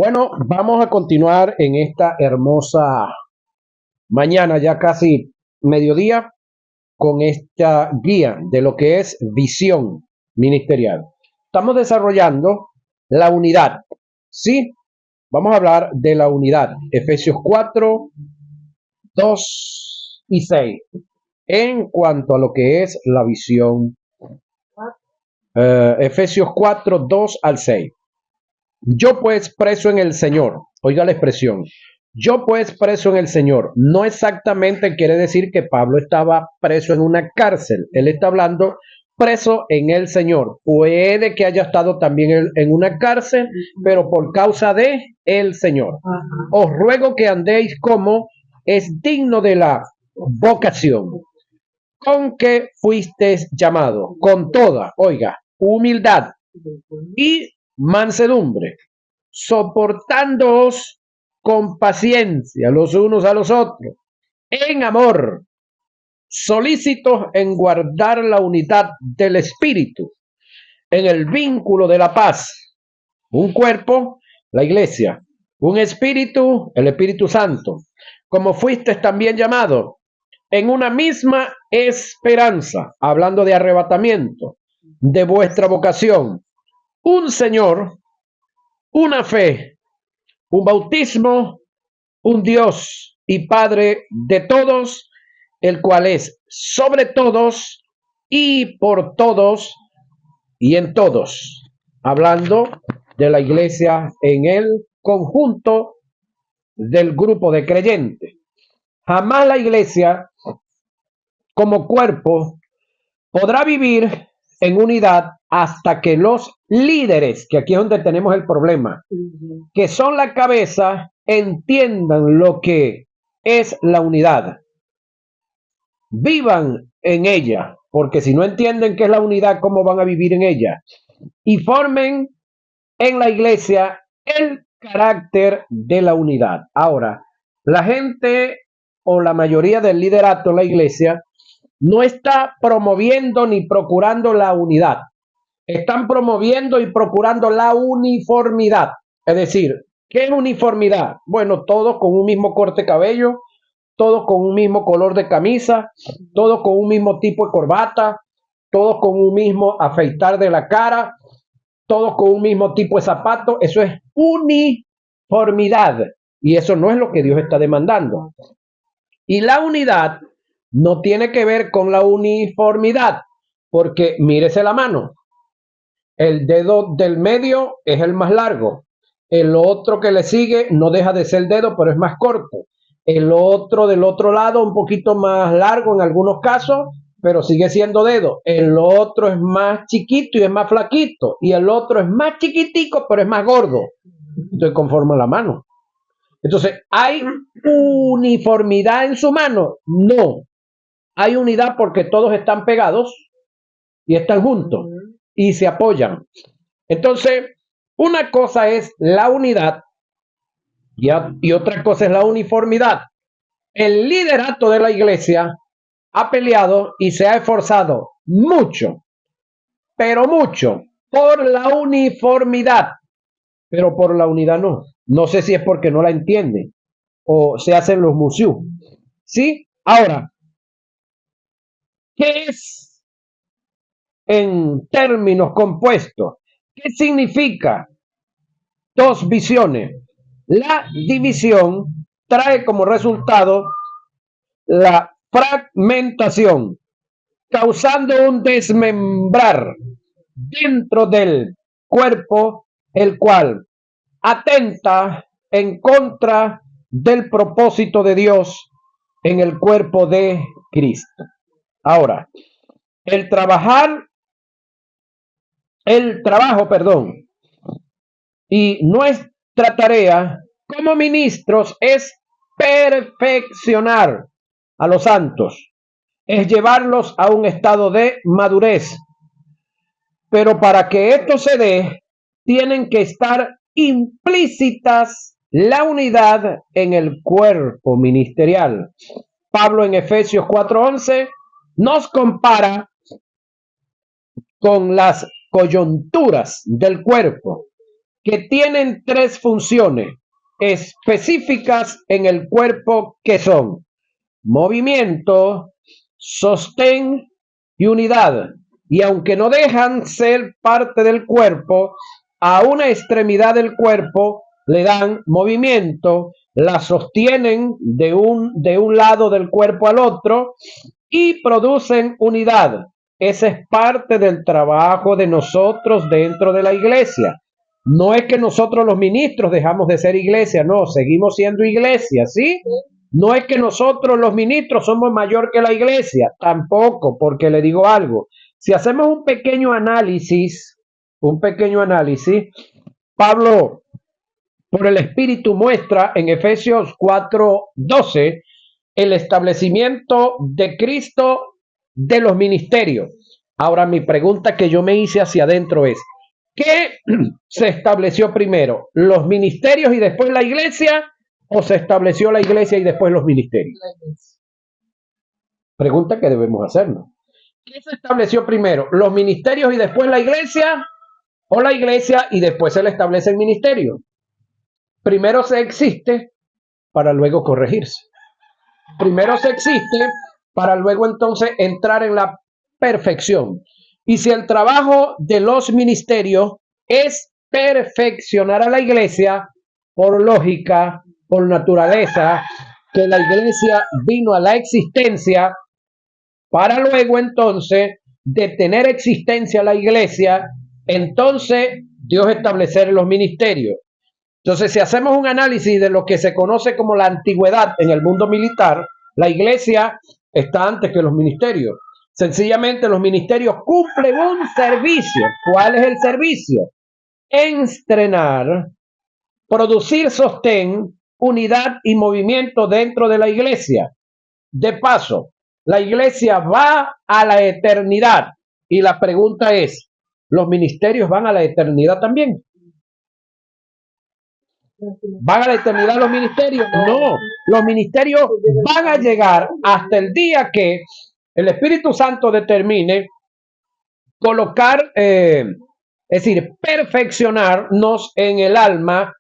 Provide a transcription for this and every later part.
Bueno, vamos a continuar en esta hermosa mañana, ya casi mediodía, con esta guía de lo que es visión ministerial. Estamos desarrollando la unidad, ¿sí? Vamos a hablar de la unidad. Efesios 4, 2 y 6. En cuanto a lo que es la visión, Efesios 4, 2 al 6. Yo pues preso en el Señor, oiga la expresión, yo pues preso en el Señor, no exactamente quiere decir que Pablo estaba preso en una cárcel, él está hablando preso en el Señor, puede que haya estado también en una cárcel, pero por causa de el Señor. Os ruego que andéis como es digno de la vocación con que fuisteis llamado, con toda, oiga, humildad y mansedumbre, soportándoos con paciencia los unos a los otros, en amor, solícitos en guardar la unidad del espíritu, en el vínculo de la paz, un cuerpo, la iglesia, un espíritu, el Espíritu Santo, como fuisteis también llamados, en una misma esperanza, hablando de arrebatamiento, de vuestra vocación, un Señor, una fe, un bautismo, un Dios y Padre de todos, el cual es sobre todos y por todos y en todos, hablando de la iglesia en el conjunto del grupo de creyentes. Jamás la iglesia como cuerpo podrá vivir en unidad hasta que los líderes, que aquí es donde tenemos el problema, que son la cabeza, entiendan lo que es la unidad, vivan en ella, porque si no entienden qué es la unidad, ¿cómo van a vivir en ella? Y formen en la iglesia el carácter de la unidad. Ahora, la gente o la mayoría del liderato en la iglesia no está promoviendo ni procurando la unidad. Están promoviendo y procurando la uniformidad. Es decir, ¿qué es uniformidad? Bueno, todos con un mismo corte de cabello, todos con un mismo color de camisa, todos con un mismo tipo de corbata, todos con un mismo afeitar de la cara, todos con un mismo tipo de zapato. Eso es uniformidad. Y eso no es lo que Dios está demandando. Y la unidad no tiene que ver con la uniformidad, porque mírese la mano. El dedo del medio es el más largo. El otro que le sigue no deja de ser el dedo, pero es más corto. El otro del otro lado un poquito más largo en algunos casos, pero sigue siendo dedo. El otro es más chiquito y es más flaquito. Y el otro es más chiquitico, pero es más gordo. Entonces conforma la mano. Entonces, ¿hay uniformidad en su mano? No. Hay unidad porque todos están pegados y están juntos y se apoyan. Entonces, una cosa es la unidad y otra cosa es la uniformidad. El liderato de la iglesia ha peleado y se ha esforzado mucho, pero mucho, por la uniformidad, pero por la unidad no. No sé si es porque no la entienden o se hacen los museos. ¿Sí? Ahora, ¿qué es en términos compuestos? ¿Qué significa dos visiones? La división trae como resultado la fragmentación, causando un desmembrar dentro del cuerpo, el cual atenta en contra del propósito de Dios en el cuerpo de Cristo. Ahora, el trabajo, y nuestra tarea como ministros es perfeccionar a los santos, es llevarlos a un estado de madurez. Pero para que esto se dé, tienen que estar implícitas la unidad en el cuerpo ministerial. Pablo en Efesios 4:11 nos compara con las coyunturas del cuerpo, que tienen tres funciones específicas en el cuerpo, que son movimiento, sostén y unidad. Y aunque no dejan ser parte del cuerpo, a una extremidad del cuerpo le dan movimiento, la sostienen de un lado del cuerpo al otro y producen unidad. Ese es parte del trabajo de nosotros dentro de la iglesia. No es que nosotros los ministros dejamos de ser iglesia, no, seguimos siendo iglesia, ¿sí? No es que nosotros los ministros somos mayor que la iglesia, tampoco, porque le digo algo. Si hacemos un pequeño análisis, Pablo por el Espíritu muestra en Efesios 4:12 el establecimiento de Cristo de los ministerios. Ahora mi pregunta que yo me hice hacia adentro es, ¿qué se estableció primero? ¿Los ministerios y después la iglesia? ¿O se estableció la iglesia y después los ministerios? Pregunta que debemos hacernos. ¿Qué se estableció primero? ¿Los ministerios y después la iglesia? ¿O la iglesia y después se le establece el ministerio? Primero se existe para luego corregirse. Primero se existe para luego entonces entrar en la perfección. Y si el trabajo de los ministerios es perfeccionar a la iglesia, por lógica, por naturaleza, que la iglesia vino a la existencia para luego entonces de tener existencia la iglesia, entonces Dios establecer los ministerios. Entonces, si hacemos un análisis de lo que se conoce como la antigüedad en el mundo militar, la iglesia está antes que los ministerios. Sencillamente los ministerios cumplen un servicio. ¿Cuál es el servicio? Entrenar, producir sostén, unidad y movimiento dentro de la iglesia. De paso, la iglesia va a la eternidad. Y la pregunta es, ¿los ministerios van a la eternidad también? ¿Van a la eternidad los ministerios? No, los ministerios van a llegar hasta el día que el Espíritu Santo determine colocar, es decir, perfeccionarnos en el alma,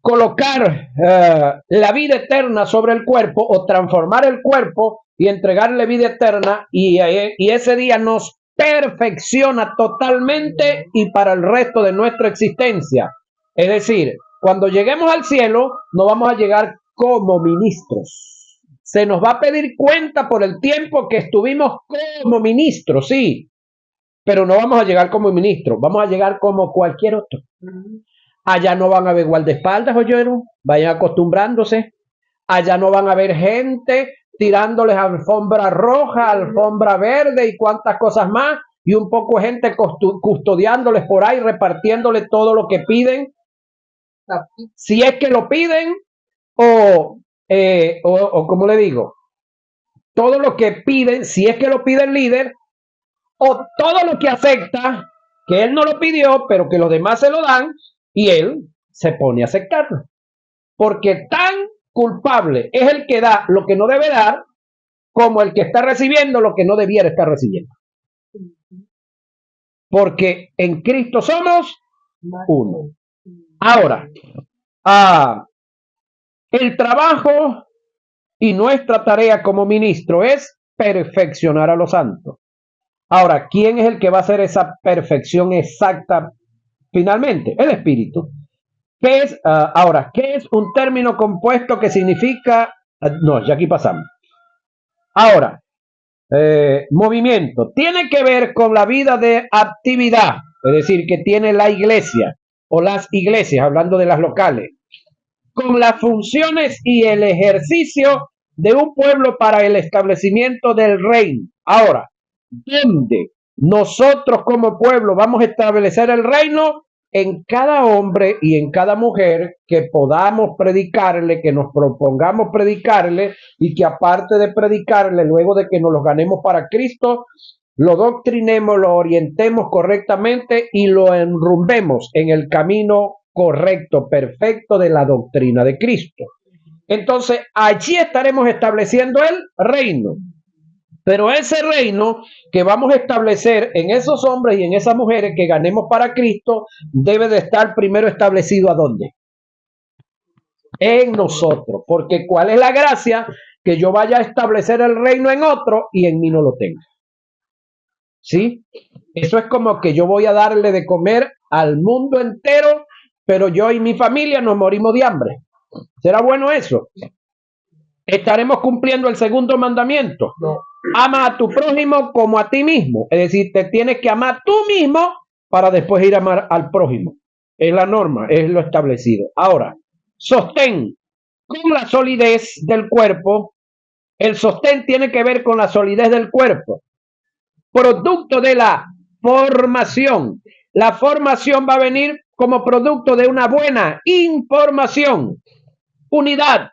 colocar la vida eterna sobre el cuerpo o transformar el cuerpo y entregarle vida eterna y ese día nos perfecciona totalmente y para el resto de nuestra existencia. Es decir, cuando lleguemos al cielo, no vamos a llegar como ministros. Se nos va a pedir cuenta por el tiempo que estuvimos como ministros, sí, pero no vamos a llegar como ministros, vamos a llegar como cualquier otro. Allá no van a haber guardaespaldas, oyeron, vayan acostumbrándose. Allá no van a haber gente tirándoles alfombra roja, alfombra verde y cuantas cosas más, y un poco de gente custodiándoles por ahí, repartiéndoles todo lo que piden. Si es que lo piden, o como le digo, todo lo que piden, si es que lo pide el líder, o todo lo que acepta, que él no lo pidió, pero que los demás se lo dan, y él se pone a aceptarlo. Porque tan culpable es el que da lo que no debe dar, como el que está recibiendo lo que no debiera estar recibiendo. Porque en Cristo somos uno. Ahora, el trabajo y nuestra tarea como ministro es perfeccionar a los santos. Ahora, ¿quién es el que va a hacer esa perfección exacta finalmente? El Espíritu. ¿Qué es, ahora, qué es un término compuesto que significa? No, ya aquí pasamos. Ahora, movimiento. Tiene que ver con la vida de actividad, es decir, que tiene la iglesia o las iglesias, hablando de las locales, con las funciones y el ejercicio de un pueblo para el establecimiento del reino. Ahora, ¿dónde nosotros como pueblo vamos a establecer el reino? En cada hombre y en cada mujer que podamos predicarle, que nos propongamos predicarle y que aparte de predicarle, luego de que nos los ganemos para Cristo, lo doctrinemos, lo orientemos correctamente y lo enrumbemos en el camino correcto, perfecto de la doctrina de Cristo. Entonces, allí estaremos estableciendo el reino. Pero ese reino que vamos a establecer en esos hombres y en esas mujeres que ganemos para Cristo, debe de estar primero establecido ¿a dónde? En nosotros. Porque ¿cuál es la gracia? Que yo vaya a establecer el reino en otro y en mí no lo tenga. ¿Sí? Eso es como que yo voy a darle de comer al mundo entero, pero yo y mi familia nos morimos de hambre. ¿Será bueno eso? ¿Estaremos cumpliendo el segundo mandamiento? No. Ama a tu prójimo como a ti mismo. Es decir, te tienes que amar tú mismo para después ir a amar al prójimo. Es la norma, es lo establecido. Ahora, sostén con la solidez del cuerpo. El sostén tiene que ver con la solidez del cuerpo. Producto de la formación. La formación va a venir como producto de una buena información. Unidad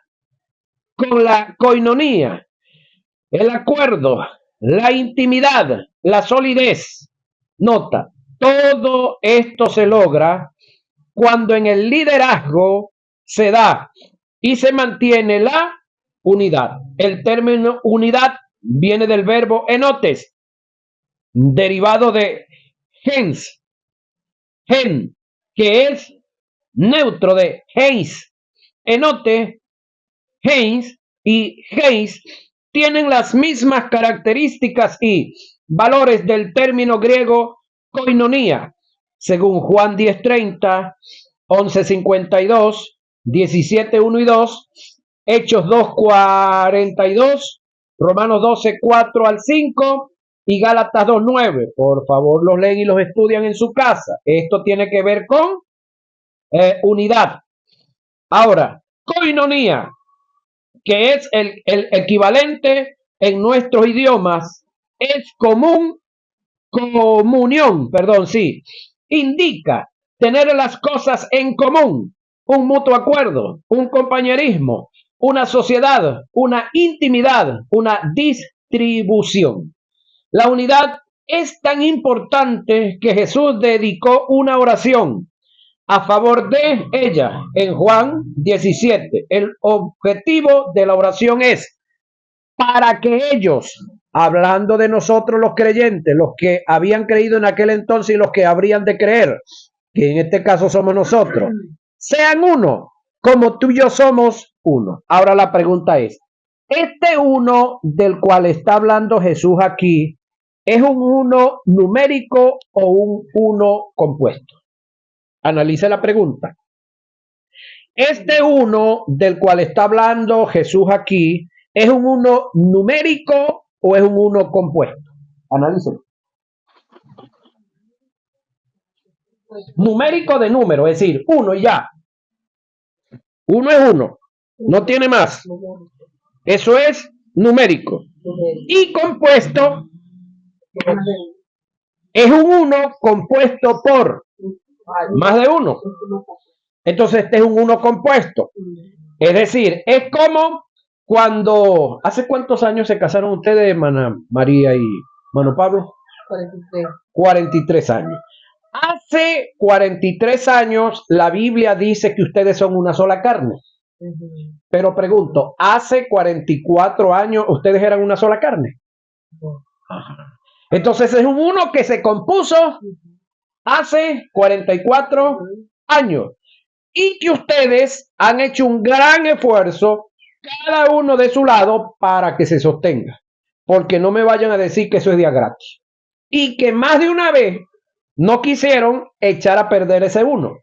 con la coinonía, el acuerdo, la intimidad, la solidez. Nota, todo esto se logra cuando en el liderazgo se da y se mantiene la unidad. El término unidad viene del verbo enotes, derivado de gens, gen, que es neutro de heis. Enote, heis y heis tienen las mismas características y valores del término griego koinonía, según Juan 10:30, 11:52, 17:1 y 2, Hechos 2:42, Romanos 12:4 al 5 y Gálatas 2:9. Por favor, los leen y los estudian en su casa. Esto tiene que ver con unidad. Ahora, koinonía, que es el equivalente en nuestros idiomas, es comunión, sí, indica tener las cosas en común, un mutuo acuerdo, un compañerismo, una sociedad, una intimidad, una distribución. La unidad es tan importante que Jesús dedicó una oración a favor de ella en Juan 17. El objetivo de la oración es para que ellos, hablando de nosotros los creyentes, los que habían creído en aquel entonces y los que habrían de creer, que en este caso somos nosotros, sean uno, como tú y yo somos uno. Ahora la pregunta es, ¿este uno del cual está hablando Jesús aquí es un uno numérico o un uno compuesto? Analice la pregunta. Este uno del cual está hablando Jesús aquí, ¿es un uno numérico o es un uno compuesto? Analícelo. Numérico de número, es decir, uno y ya. Uno es uno, no tiene más. Eso es numérico. Y compuesto es un uno compuesto por más de uno. Entonces este es un uno compuesto. Es decir, es como cuando, ¿hace cuántos años se casaron ustedes, hermana María y hermano Pablo? 43. 43 años. Hace 43 años la Biblia dice que ustedes son una sola carne. Pero pregunto, ¿hace 44 años ustedes eran una sola carne? Entonces es un uno que se compuso hace 44 años. Y que ustedes han hecho un gran esfuerzo, cada uno de su lado, para que se sostenga. Porque no me vayan a decir que eso es día gratis. Y que más de una vez no quisieron echar a perder ese uno.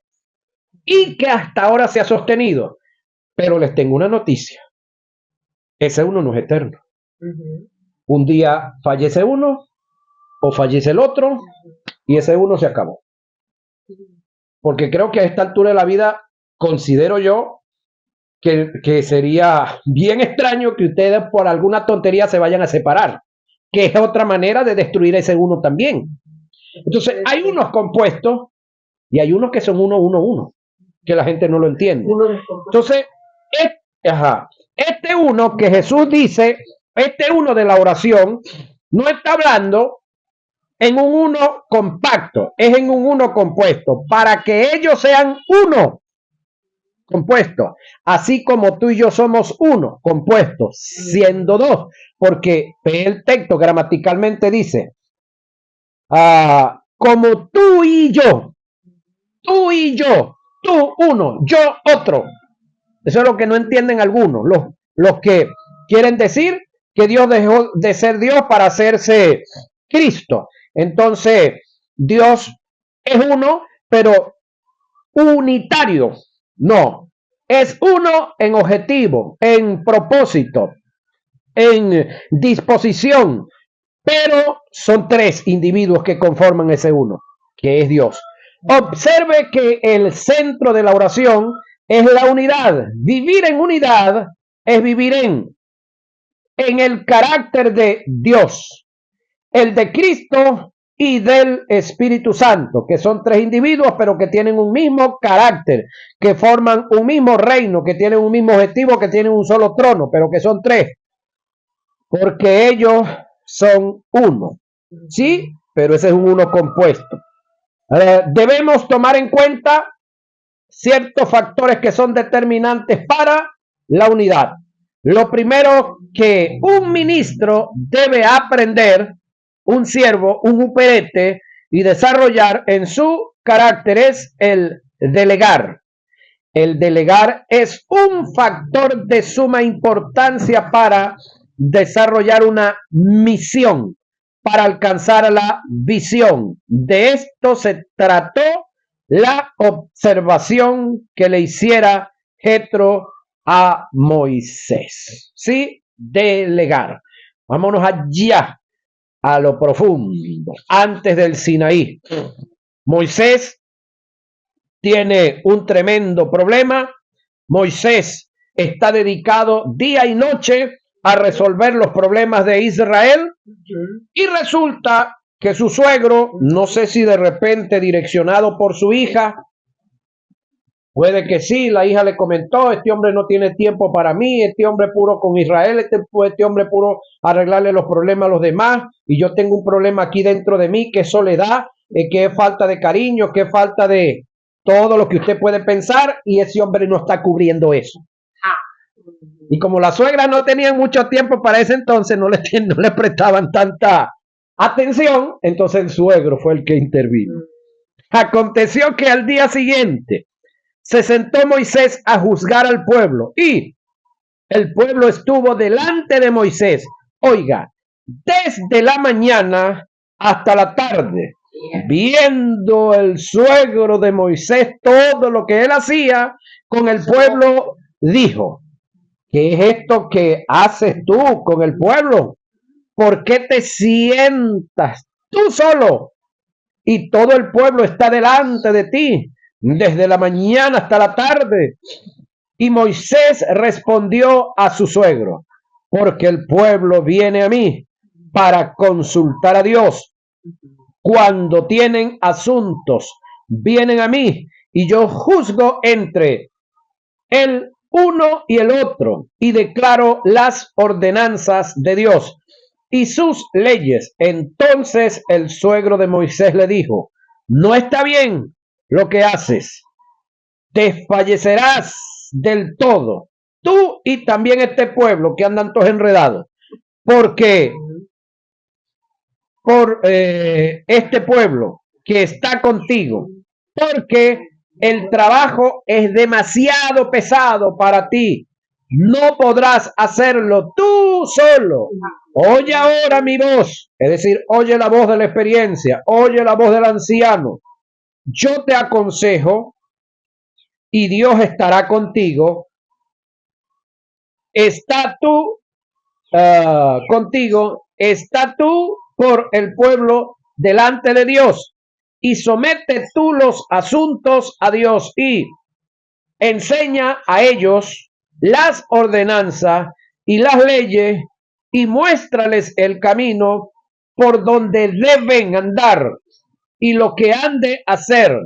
Y que hasta ahora se ha sostenido. Pero les tengo una noticia. Ese uno no es eterno. Un día fallece uno o fallece el otro y ese uno se acabó. Porque creo que a esta altura de la vida considero yo que sería bien extraño que ustedes por alguna tontería se vayan a separar, que es otra manera de destruir ese uno también. Entonces hay unos compuestos y hay unos que son uno, que la gente no lo entiende. Entonces, este uno que Jesús dice, este uno de la oración, no está hablando en un uno compacto, es en un uno compuesto, para que ellos sean uno, compuesto, así como tú y yo somos uno, compuesto, siendo dos, porque el texto gramaticalmente dice, como tú y yo, tú uno, yo otro. Eso es lo que no entienden algunos, los que quieren decir que Dios dejó de ser Dios para hacerse Cristo. Entonces, Dios es uno, pero unitario. No, es uno en objetivo, en propósito, en disposición, pero son tres individuos que conforman ese uno, que es Dios. Observe que el centro de la oración es la unidad. Vivir en unidad es vivir en el carácter de Dios, el de Cristo y del Espíritu Santo, que son tres individuos, pero que tienen un mismo carácter, que forman un mismo reino, que tienen un mismo objetivo, que tienen un solo trono, pero que son tres, porque ellos son uno. Sí, pero ese es un uno compuesto. Debemos tomar en cuenta ciertos factores que son determinantes para la unidad. Lo primero que un ministro debe aprender, un siervo, un uperete, y desarrollar en su carácter es el delegar. El delegar es un factor de suma importancia para desarrollar una misión, para alcanzar la visión. De esto se trató la observación que le hiciera Jetro a Moisés. ¿Sí? Delegar. Vámonos allá, a lo profundo, antes del Sinaí. Moisés tiene un tremendo problema. Moisés está dedicado día y noche a resolver los problemas de Israel y resulta que su suegro, no sé si de repente direccionado por su hija, puede que sí, la hija le comentó, este hombre no tiene tiempo para mí, este hombre puro con Israel, este hombre puro arreglarle los problemas a los demás, y yo tengo un problema aquí dentro de mí, que es soledad, que es falta de cariño, que es falta de todo lo que usted puede pensar, y ese hombre no está cubriendo eso. Y como la suegra no tenía mucho tiempo para ese entonces, no le prestaban tanta atención, entonces el suegro fue el que intervino. Aconteció que al día siguiente se sentó Moisés a juzgar al pueblo y el pueblo estuvo delante de Moisés, oiga, desde la mañana hasta la tarde, viendo el suegro de Moisés todo lo que él hacía con el pueblo, dijo, ¿qué es esto que haces tú con el pueblo? ¿Por qué te sientas tú solo y todo el pueblo está delante de ti desde la mañana hasta la tarde? Y Moisés respondió a su suegro, porque el pueblo viene a mí para consultar a Dios. Cuando tienen asuntos, vienen a mí y yo juzgo entre el uno y el otro y declaro las ordenanzas de Dios y sus leyes. Entonces el suegro de Moisés le dijo, no está bien lo que haces, desfallecerás del todo, tú y también este pueblo que andan todos enredados, porque por este pueblo que está contigo, porque el trabajo es demasiado pesado para ti. No podrás hacerlo tú solo. Oye ahora mi voz, es decir, oye la voz de la experiencia, oye la voz del anciano. Yo te aconsejo y Dios estará contigo. Está tú contigo, está tú por el pueblo delante de Dios y somete tú los asuntos a Dios y enseña a ellos las ordenanzas y las leyes y muéstrales el camino por donde deben andar y lo que han de hacer.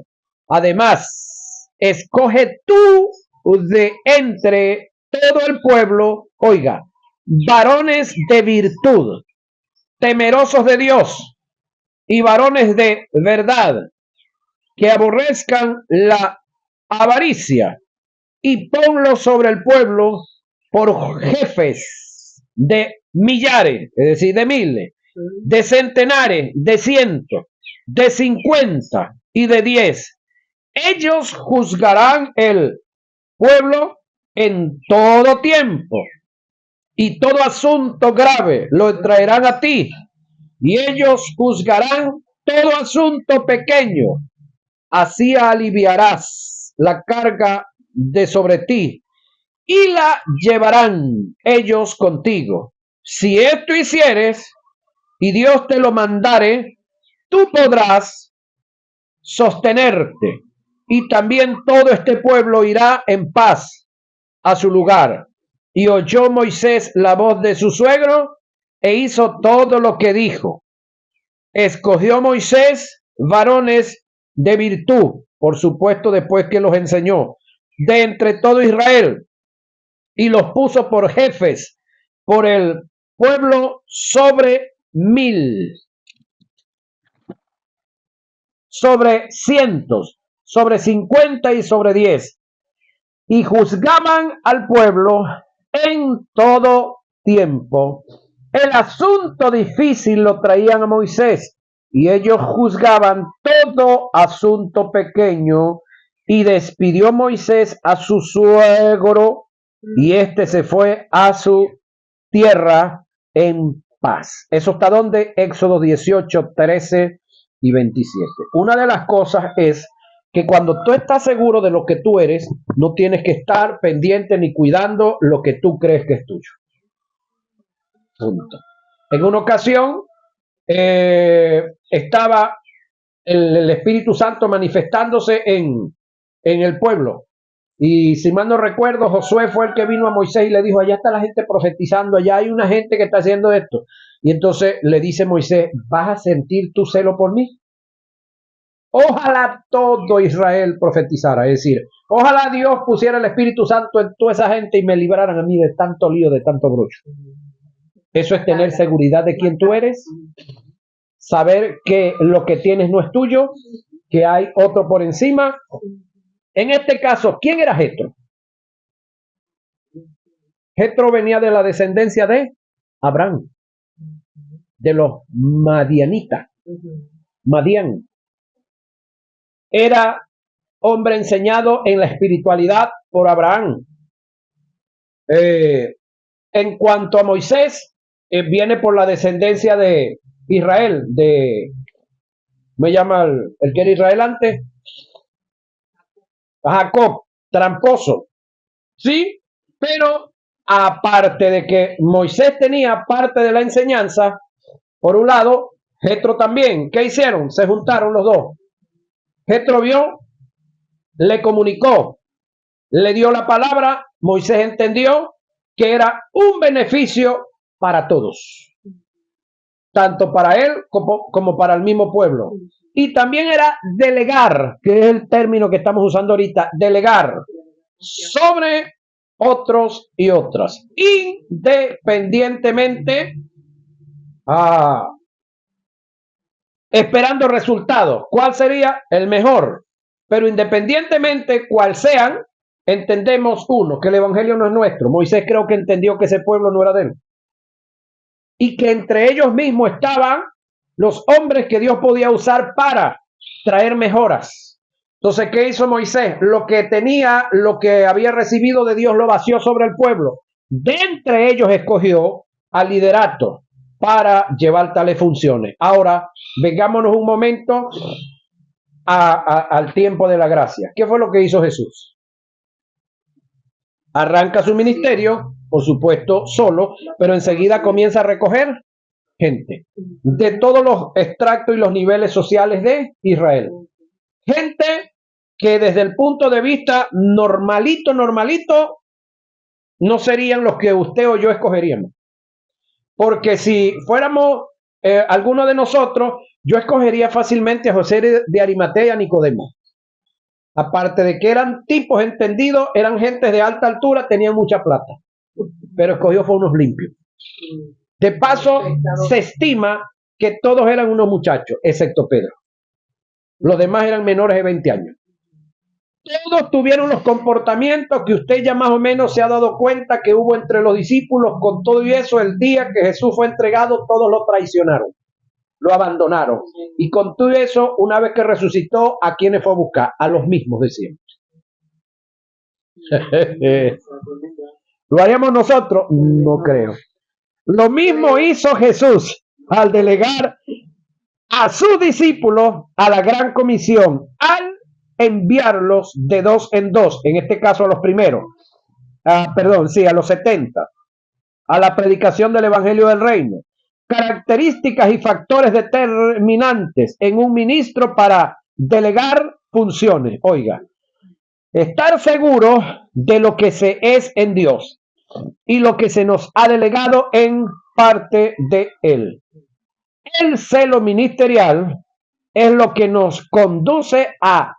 Además, escoge tú de entre todo el pueblo, oiga, varones de virtud, temerosos de Dios y varones de verdad, que aborrezcan la avaricia y ponlo sobre el pueblo por jefes de millares, es decir, de miles, de centenares, de cientos, de 50 y de 10. Ellos juzgarán el pueblo en todo tiempo y todo asunto grave lo traerán a ti, y ellos juzgarán todo asunto pequeño. Así aliviarás la carga de sobre ti y la llevarán ellos contigo. Si esto hicieres y Dios te lo mandare, tú podrás sostenerte, y también todo este pueblo irá en paz a su lugar. Y oyó Moisés la voz de su suegro e hizo todo lo que dijo. Escogió Moisés varones de virtud, por supuesto, después que los enseñó, de entre todo Israel, y los puso por jefes por el pueblo sobre 1000, sobre cientos, sobre 50 y sobre 10, y juzgaban al pueblo en todo tiempo. El asunto difícil lo traían a Moisés, y ellos juzgaban todo asunto pequeño. Y despidió Moisés a su suegro, y éste se fue a su tierra en paz. ¿Eso está donde? Éxodo 18, 13 y 27. Una de las cosas es que cuando tú estás seguro de lo que tú eres, no tienes que estar pendiente ni cuidando lo que tú crees que es tuyo. Punto. En una ocasión estaba el Espíritu Santo manifestándose en el pueblo. Y si mal no recuerdo, Josué fue el que vino a Moisés y le dijo, allá está la gente profetizando, allá hay una gente que está haciendo esto. Y entonces le dice Moisés, ¿vas a sentir tu celo por mí? Ojalá todo Israel profetizara, es decir, ojalá Dios pusiera el Espíritu Santo en toda esa gente y me libraran a mí de tanto lío, de tanto brocho. Eso es tener seguridad de quién tú eres, saber que lo que tienes no es tuyo, que hay otro por encima. En este caso, ¿quién era Jetro? Jetro venía de la descendencia de Abraham, de los madianitas. Madián era hombre enseñado en la espiritualidad por Abraham. En cuanto a Moisés, viene por la descendencia de Israel, me llama el que era Israel antes, Jacob, tramposo, sí, pero aparte de que Moisés tenía parte de la enseñanza, por un lado, Jetro también. ¿Qué hicieron? Se juntaron los dos. Jetro vio, le comunicó, le dio la palabra, Moisés entendió que era un beneficio para todos, tanto para él como para el mismo pueblo. Y también era delegar, que es el término que estamos usando ahorita, delegar sobre otros y otras, independientemente, esperando resultados. ¿Cuál sería el mejor? Pero independientemente cuál sean, entendemos uno, que el evangelio no es nuestro. Moisés creo que entendió que ese pueblo no era de él. Y que entre ellos mismos estaban los hombres que Dios podía usar para traer mejoras. Entonces, ¿qué hizo Moisés? Lo que tenía, lo que había recibido de Dios, lo vació sobre el pueblo. De entre ellos escogió al liderato para llevar tales funciones. Ahora, vengámonos un momento al tiempo de la gracia. ¿Qué fue lo que hizo Jesús? Arranca su ministerio, por supuesto, solo, pero enseguida comienza a recoger gente de todos los extractos y los niveles sociales de Israel. Gente que desde el punto de vista normalito, no serían los que usted o yo escogeríamos. Porque si fuéramos alguno de nosotros, yo escogería fácilmente a José de Arimatea y a Nicodemo. Aparte de que eran tipos entendidos, eran gentes de alta altura, tenían mucha plata. Pero escogió fue unos limpios. De paso, se estima que todos eran unos muchachos, excepto Pedro. Los demás eran menores de 20 años. Todos tuvieron los comportamientos que usted ya más o menos se ha dado cuenta que hubo entre los discípulos. Con todo y eso, el día que Jesús fue entregado, todos lo traicionaron, lo abandonaron. Y con todo eso, una vez que resucitó, ¿a quiénes fue a buscar? A los mismos de siempre. ¿Lo haríamos nosotros? No creo. Lo mismo hizo Jesús al delegar a sus discípulos a la gran comisión, al enviarlos de dos en dos, en este caso a los primeros, a los 70, a la predicación del Evangelio del Reino. Características y factores determinantes en un ministro para delegar funciones. Oiga, estar seguro de lo que se es en Dios y lo que se nos ha delegado en parte de Él. El celo ministerial es lo que nos conduce a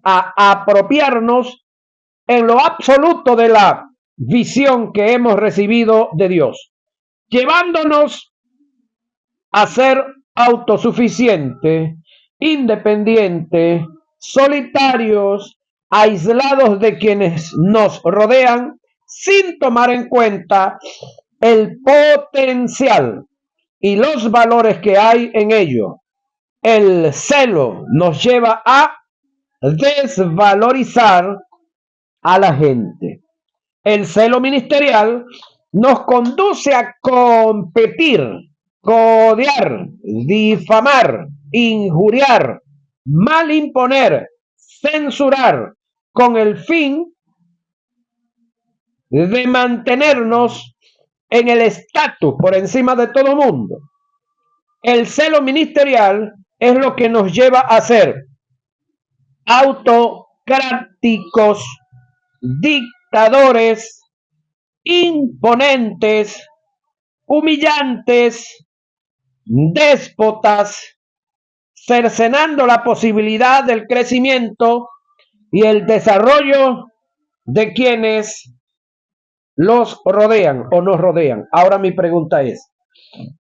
a apropiarnos en lo absoluto de la visión que hemos recibido de Dios, llevándonos a ser autosuficiente, independiente, solitarios, aislados de quienes nos rodean, sin tomar en cuenta el potencial y los valores que hay en ello. El celo nos lleva a desvalorizar a la gente. El celo ministerial nos conduce a competir, codear, difamar, injuriar, malimponer, censurar, con el fin de mantenernos en el estatus por encima de todo mundo. El celo ministerial es lo que nos lleva a ser autocráticos, dictadores, imponentes, humillantes, déspotas, cercenando la posibilidad del crecimiento y el desarrollo de quienes los rodean o nos rodean. Ahora mi pregunta es,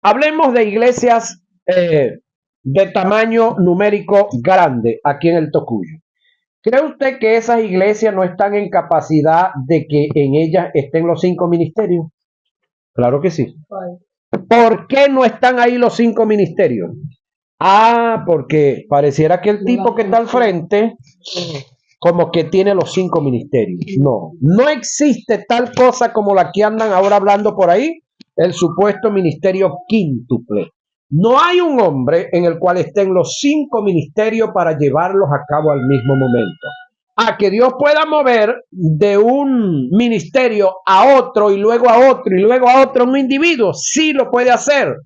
hablemos de iglesias de tamaño numérico grande aquí en el Tocuyo. ¿Cree usted que esas iglesias no están en capacidad de que en ellas estén los 5 ministerios? Claro que sí. ¿Por qué no están ahí los 5 ministerios? Porque pareciera que el tipo que está al frente como que tiene los 5 ministerios. No existe tal cosa como la que andan ahora hablando por ahí, el supuesto ministerio quíntuple. No hay un hombre en el cual estén los 5 ministerios para llevarlos a cabo al mismo momento. A que Dios pueda mover de un ministerio a otro y luego a otro y luego a otro un individuo, sí lo puede hacer.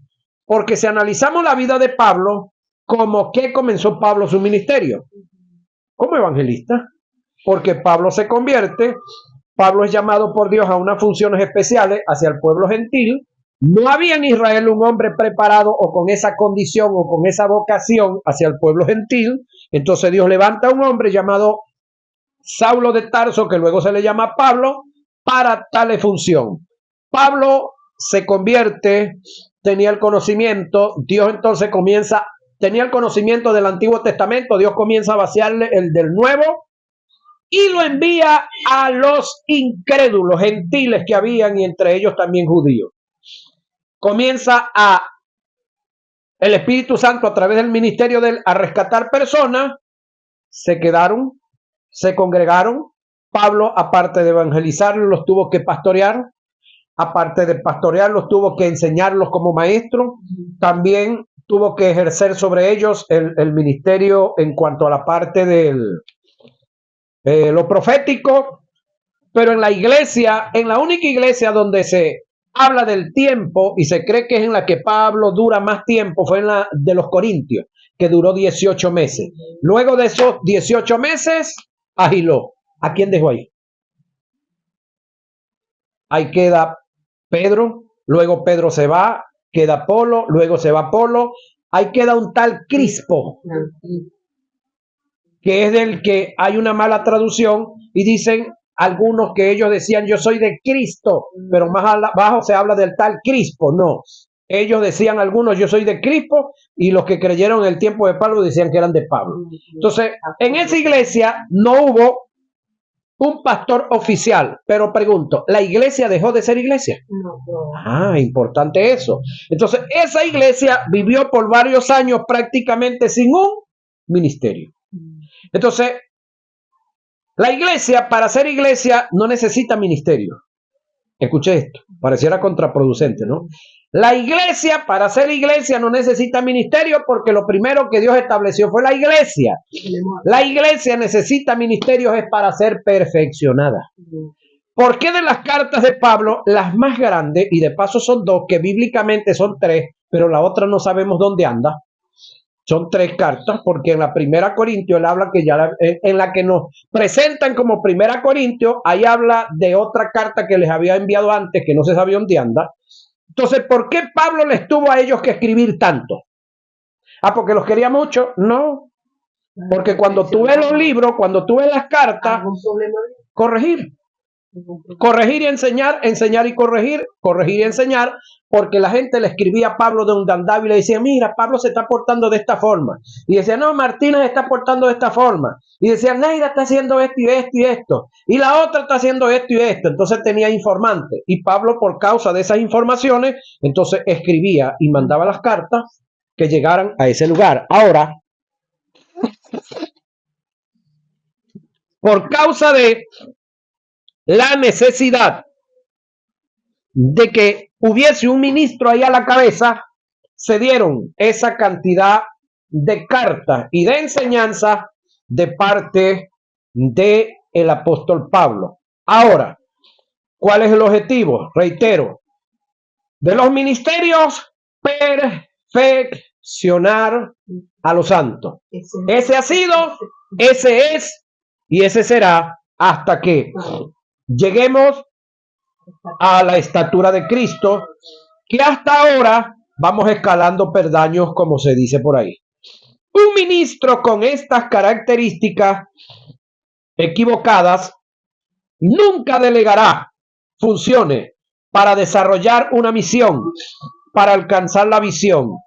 Porque si analizamos la vida de Pablo, ¿cómo que comenzó Pablo su ministerio? Como evangelista. Porque Pablo se convierte, Pablo es llamado por Dios a unas funciones especiales hacia el pueblo gentil. No había en Israel un hombre preparado o con esa condición o con esa vocación hacia el pueblo gentil. Entonces Dios levanta a un hombre llamado Saulo de Tarso, que luego se le llama Pablo, para tal función. Pablo se convierte, tenía el conocimiento, Dios entonces tenía el conocimiento del Antiguo Testamento, Dios comienza a vaciarle el del Nuevo y lo envía a los incrédulos gentiles que habían y entre ellos también judíos. Comienza el Espíritu Santo a través del ministerio de él a rescatar personas, se quedaron, se congregaron. Pablo, aparte de evangelizarlos, los tuvo que pastorear. Aparte de pastorearlos, tuvo que enseñarlos como maestro. También tuvo que ejercer sobre ellos el ministerio en cuanto a la parte de lo profético. Pero en la iglesia, en la única iglesia donde se habla del tiempo y se cree que es en la que Pablo dura más tiempo, fue en la de los Corintios, que duró 18 meses. Luego de esos 18 meses, agiló. ¿A quién dejó ahí? Ahí queda Pedro, luego Pedro se va, queda Apolo, luego se va Apolo, ahí queda un tal Crispo, que es del que hay una mala traducción y dicen algunos que ellos decían yo soy de Cristo, pero más abajo se habla del tal Crispo. No, Ellos decían algunos, yo soy de Crispo, y los que creyeron en el tiempo de Pablo decían que eran de Pablo. Entonces, en esa iglesia no hubo un pastor oficial, pero pregunto, ¿la iglesia dejó de ser iglesia? No. Ah, importante eso. Entonces, esa iglesia vivió por varios años prácticamente sin un ministerio. Entonces, la iglesia, para ser iglesia, no necesita ministerio. Escuche esto, pareciera contraproducente, ¿no? La iglesia, para ser iglesia, no necesita ministerio porque lo primero que Dios estableció fue la iglesia. La iglesia necesita ministerios es para ser perfeccionada. ¿Por qué de las cartas de Pablo, las más grandes, y de paso son dos, que bíblicamente son tres, pero la otra no sabemos dónde anda? Son tres cartas, porque en la primera Corintio él habla que ya en la que nos presentan como primera Corintio, ahí habla de otra carta que les había enviado antes, que no se sabía dónde anda. Entonces, ¿por qué Pablo les tuvo a ellos que escribir tanto? Ah, porque los quería mucho. No, porque cuando tú ves los libros, cuando tú ves las cartas, corregir y enseñar, enseñar y corregir y enseñar, porque la gente le escribía a Pablo de donde andaba y le decía, mira, Pablo se está portando de esta forma. Y decía, no, Martínez está portando de esta forma. Y decía, Neida está haciendo esto y esto y esto. Y la otra está haciendo esto y esto. Entonces tenía informantes. Y Pablo, por causa de esas informaciones, entonces escribía y mandaba las cartas que llegaran a ese lugar. Ahora, por causa de la necesidad de que hubiese un ministro ahí a la cabeza, se dieron esa cantidad de cartas y de enseñanza de parte de el apóstol Pablo. Ahora, ¿cuál es el objetivo? Reitero, de los ministerios, perfeccionar a los santos. Ese ha sido, ese es y ese será hasta que lleguemos a la estatura de Cristo, que hasta ahora vamos escalando peldaños, como se dice por ahí. Un ministro con estas características equivocadas nunca delegará funciones para desarrollar una misión, para alcanzar la visión.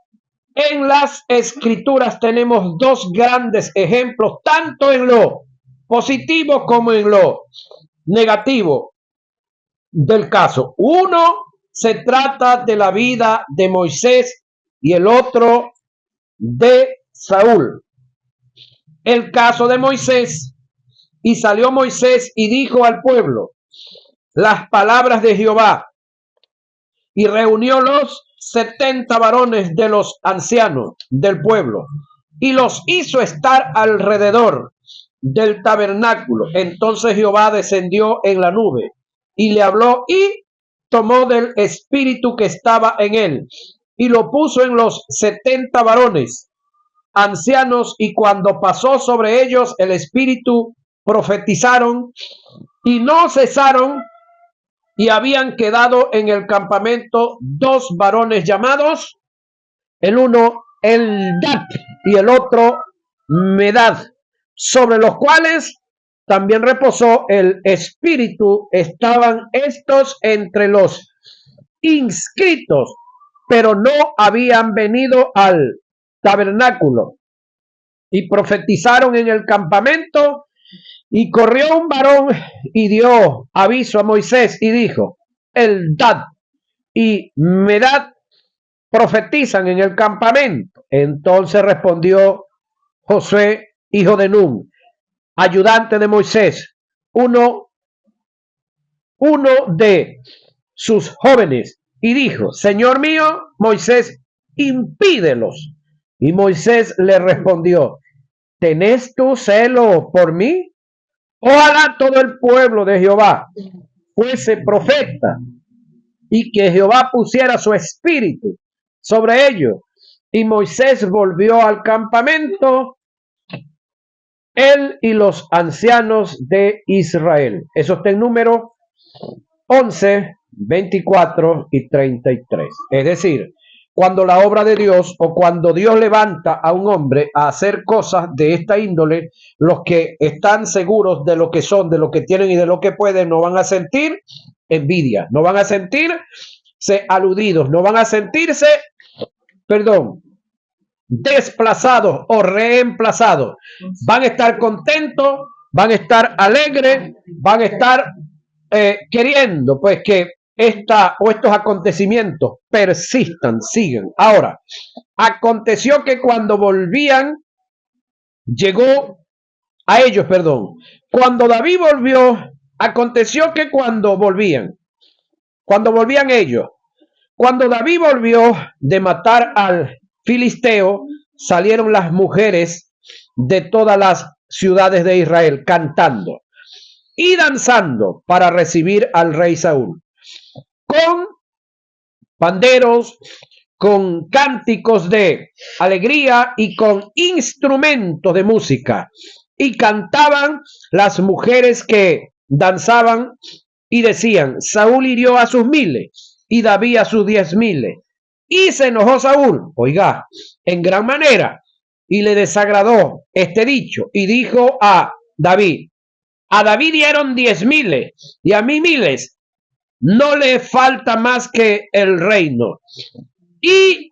En las escrituras tenemos dos grandes ejemplos, tanto en lo positivo como en lo negativo del caso. Uno se trata de la vida de Moisés y el otro de Saúl. El caso de Moisés, y salió Moisés y dijo al pueblo las palabras de Jehová, y reunió los 70 varones de los ancianos del pueblo, y los hizo estar alrededor del tabernáculo. Entonces Jehová descendió en la nube y le habló y tomó del espíritu que estaba en él y lo puso en los 70 varones ancianos, y cuando pasó sobre ellos el espíritu, profetizaron y no cesaron, y habían quedado en el campamento dos varones llamados, el uno Eldad y el otro Medad, sobre los cuales también reposó el espíritu. Estaban estos entre los inscritos, pero no habían venido al tabernáculo, y profetizaron en el campamento. Y corrió un varón y dio aviso a Moisés y dijo, Eldad y Medad profetizan en el campamento. Entonces respondió Josué, hijo de Nun, ayudante de Moisés, uno de sus jóvenes, y dijo, Señor mío, Moisés, impídelos. Y Moisés le respondió, ¿tenés tú celo por mí? Ojalá todo el pueblo de Jehová fuese profeta, y que Jehová pusiera su espíritu sobre ellos. Y Moisés volvió al campamento, él y los ancianos de Israel. Eso está en Número 11, 24 y 33. Es decir, cuando la obra de Dios o cuando Dios levanta a un hombre a hacer cosas de esta índole, los que están seguros de lo que son, de lo que tienen y de lo que pueden, no van a sentir envidia, no van a sentir aludidos, no van a sentirse, perdón, desplazados o reemplazados. Van a estar contentos, van a estar alegres, van a estar queriendo pues que estos acontecimientos persistan, sigan. Ahora, aconteció que cuando volvían, llegó a ellos, perdón, cuando David volvió, aconteció que cuando volvían ellos, cuando David volvió de matar al filisteo, salieron las mujeres de todas las ciudades de Israel cantando y danzando para recibir al rey Saúl, con panderos, con cánticos de alegría y con instrumentos de música. Y cantaban las mujeres que danzaban y decían: Saúl hirió a sus 1000 y David a sus 10.000. Y se enojó Saúl, oiga, en gran manera, y le desagradó este dicho, y dijo a David dieron 10.000 y a mí 1000, no le falta más que el reino. Y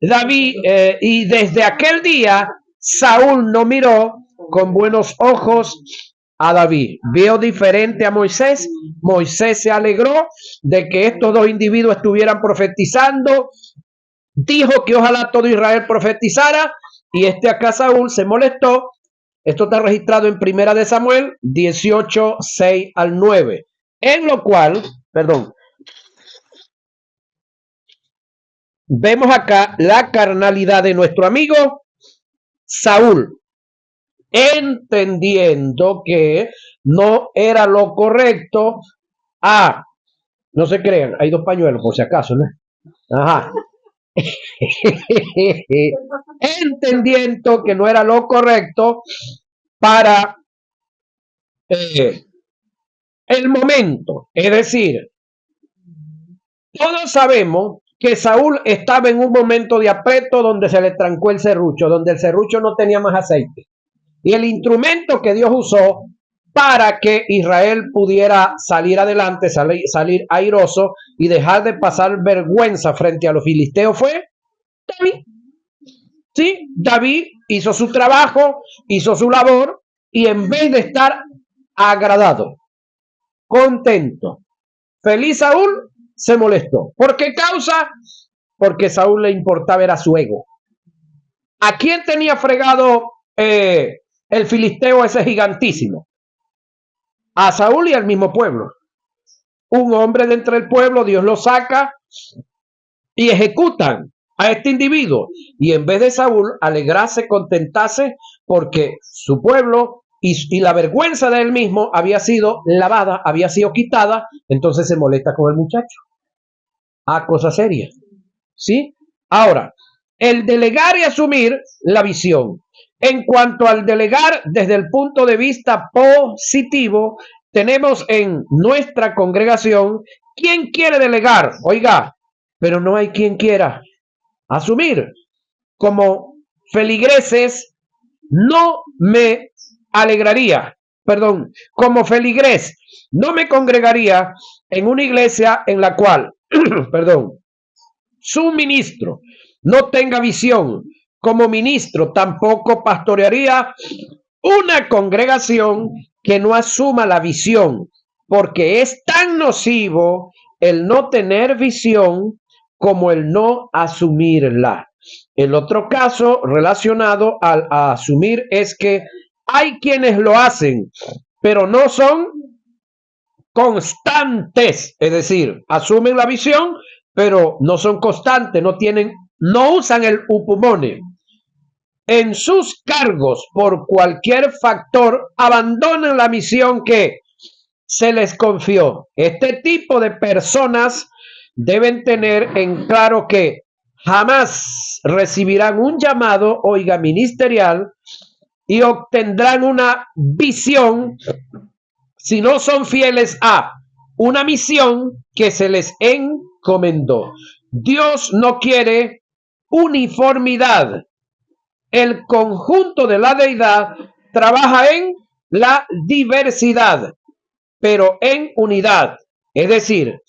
David, y desde aquel día Saúl no miró con buenos ojos a David. Vio diferente a Moisés. Moisés se alegró de que estos dos individuos estuvieran profetizando. Dijo que ojalá todo Israel profetizara. Y acá Saúl se molestó. Esto está registrado en Primera de Samuel 18, 6 al 9. En lo cual, vemos acá la carnalidad de nuestro amigo Saúl, entendiendo que no era lo correcto. No se crean, hay 2 pañuelos por si acaso, ¿no? Ajá. Entendiendo que no era lo correcto para el momento. Es decir, todos sabemos que Saúl estaba en un momento de aprieto donde se le trancó el serrucho, donde el serrucho no tenía más aceite. Y el instrumento que Dios usó para que Israel pudiera salir adelante, salir airoso y dejar de pasar vergüenza frente a los filisteos fue David. Sí, David hizo su trabajo, hizo su labor, y en vez de estar agradado, contento, feliz, Saúl se molestó. ¿Por qué causa? Porque Saúl le importaba era su ego. ¿A quién tenía fregado el filisteo ese gigantísimo? A Saúl y al mismo pueblo. Un hombre de entre el pueblo, Dios lo saca y ejecutan a este individuo. Y en vez de Saúl alegrarse, contentarse, porque su pueblo y la vergüenza de él mismo había sido lavada, había sido quitada, entonces se molesta con el muchacho. Cosa seria. ¿Sí? Ahora, el delegar y asumir la visión. En cuanto al delegar desde el punto de vista positivo, tenemos en nuestra congregación quien quiere delegar, oiga, pero no hay quien quiera asumir. Como feligreses, no me alegraría, como feligrés, no me congregaría en una iglesia en la cual, su ministro no tenga visión. Como ministro tampoco pastorearía una congregación que no asuma la visión, porque es tan nocivo el no tener visión como el no asumirla. El otro caso relacionado a asumir es que hay quienes lo hacen, pero no son constantes, es decir, asumen la visión, pero no son constantes, no usan el upumone. En sus cargos, por cualquier factor, abandonan la misión que se les confió. Este tipo de personas deben tener en claro que jamás recibirán un llamado, oiga, ministerial, y obtendrán una visión si no son fieles a una misión que se les encomendó. Dios no quiere uniformidad. El conjunto de la deidad trabaja en la diversidad, pero en unidad. Es decir,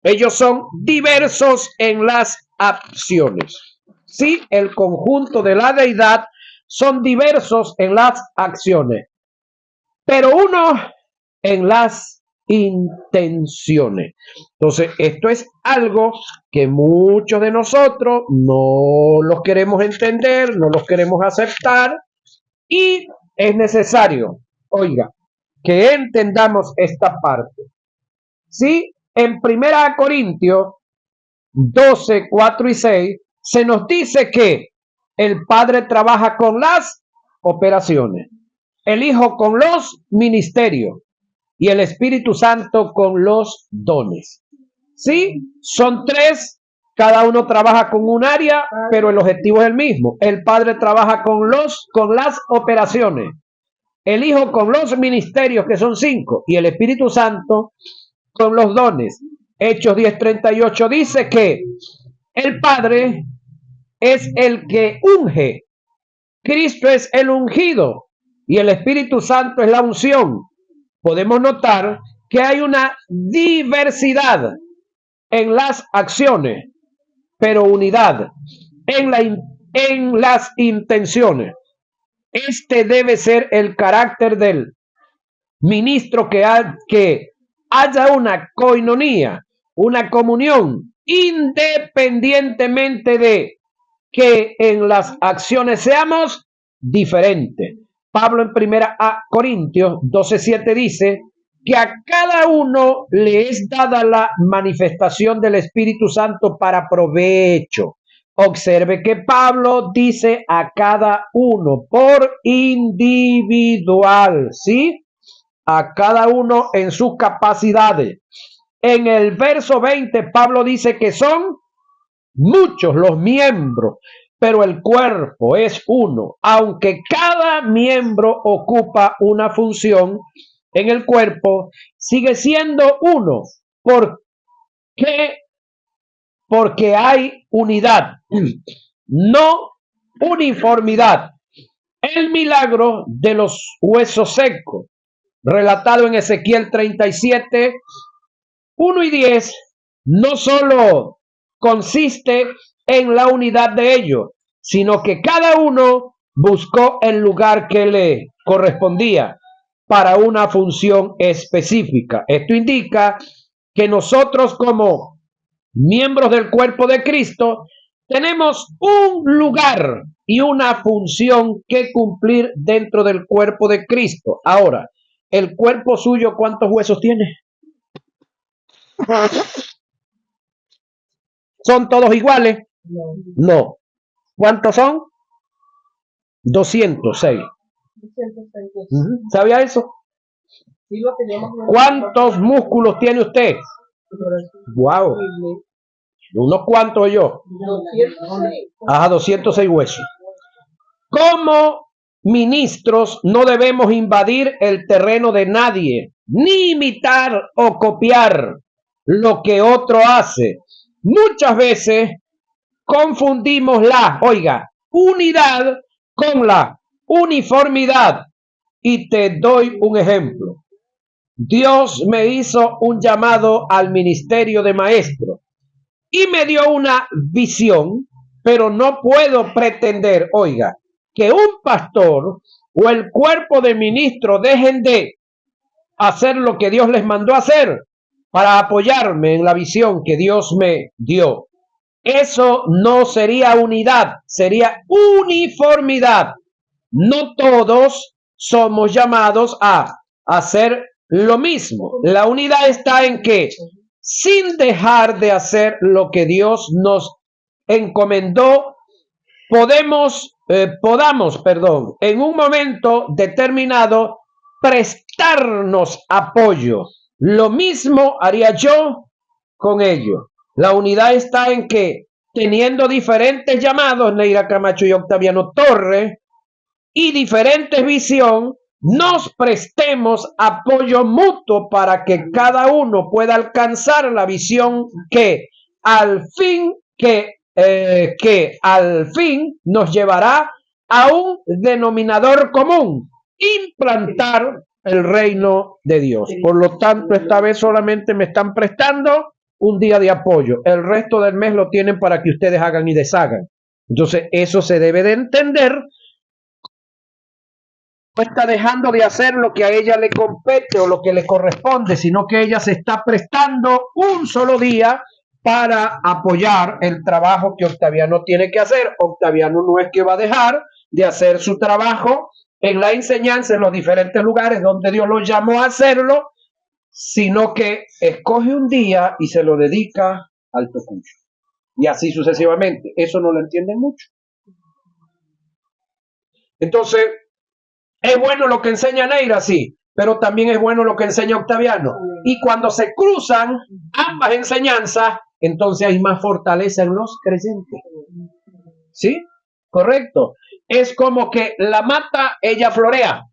Ellos son diversos en las acciones. Sí, el conjunto de la deidad son diversos en las acciones, pero uno en las intenciones. Entonces, esto es algo que muchos de nosotros no los queremos entender, no los queremos aceptar, y es necesario, oiga, que entendamos esta parte. Sí, en 1 Corintios 12, 4 y 6 se nos dice que el Padre trabaja con las operaciones, el Hijo con los ministerios y el Espíritu Santo con los dones. Sí, son tres, cada uno trabaja con un área, pero el objetivo es el mismo. El Padre trabaja con las operaciones, el Hijo con los ministerios, que son 5, y el Espíritu Santo con los dones. Hechos 10:38 dice que el Padre es el que unge, Cristo es el ungido y el Espíritu Santo es la unción. Podemos notar que hay una diversidad en las acciones, pero unidad en las intenciones. Este debe ser el carácter del ministro, que haya una coinonía, una comunión, independientemente de que en las acciones seamos diferentes. Pablo en 1 Corintios 12:7 dice que a cada uno le es dada la manifestación del Espíritu Santo para provecho. Observe que Pablo dice a cada uno por individual, ¿sí? A cada uno en sus capacidades. En el verso 20, Pablo dice que son muchos los miembros, pero el cuerpo es uno. Aunque cada miembro ocupa una función en el cuerpo, sigue siendo uno. ¿Por qué? Porque hay unidad, no uniformidad. El milagro de los huesos secos, relatado en Ezequiel 37, 1 y 10, no solo consiste en la unidad de ellos, sino que cada uno buscó el lugar que le correspondía para una función específica. Esto indica que nosotros, como miembros del cuerpo de Cristo, tenemos un lugar y una función que cumplir dentro del cuerpo de Cristo. Ahora, ¿el cuerpo suyo cuántos huesos tiene? ¿Son todos iguales? No. ¿Cuántos son? 206. ¿Sabía eso? ¿Cuántos músculos tiene usted? Wow. Unos cuantos yo. 206 huesos. Como ministros no debemos invadir el terreno de nadie, ni imitar o copiar lo que otro hace. Muchas veces confundimos la, unidad con la uniformidad. Y te doy un ejemplo. Dios me hizo un llamado al ministerio de maestro y me dio una visión, pero no puedo pretender, que un pastor o el cuerpo de ministros dejen de hacer lo que Dios les mandó hacer para apoyarme en la visión que Dios me dio. Eso no sería unidad, sería uniformidad. No todos somos llamados a hacer lo mismo. La unidad está en que, sin dejar de hacer lo que Dios nos encomendó, podamos, en un momento determinado, prestarnos apoyo. Lo mismo haría yo con ellos. La unidad está en que, teniendo diferentes llamados, Neira Camacho y Octaviano Torres, y diferentes visión, nos prestemos apoyo mutuo para que cada uno pueda alcanzar la visión que al fin nos llevará a un denominador común: implantar el reino de Dios. Por lo tanto, esta vez solamente me están prestando un día de apoyo. El resto del mes lo tienen para que ustedes hagan y deshagan. Entonces, eso se debe de entender. No está dejando de hacer lo que a ella le compete o lo que le corresponde, sino que ella se está prestando un solo día para apoyar el trabajo que Octaviano tiene que hacer. Octaviano no es que va a dejar de hacer su trabajo en la enseñanza en los diferentes lugares donde Dios lo llamó a hacerlo, sino que escoge un día y se lo dedica al tocuyo. Y así sucesivamente. Eso no lo entienden mucho. Entonces, es bueno lo que enseña Neira, sí, pero también es bueno lo que enseña Octaviano. Y cuando se cruzan ambas enseñanzas, entonces hay más fortaleza en los creyentes. ¿Sí? Correcto. Es como que la mata, ella florea.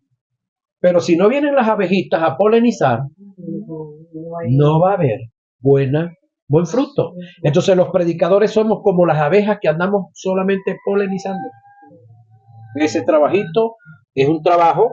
Pero si no vienen las abejitas a polinizar, no va a haber buen fruto. Entonces los predicadores somos como las abejas que andamos solamente polinizando. Ese trabajito es un trabajo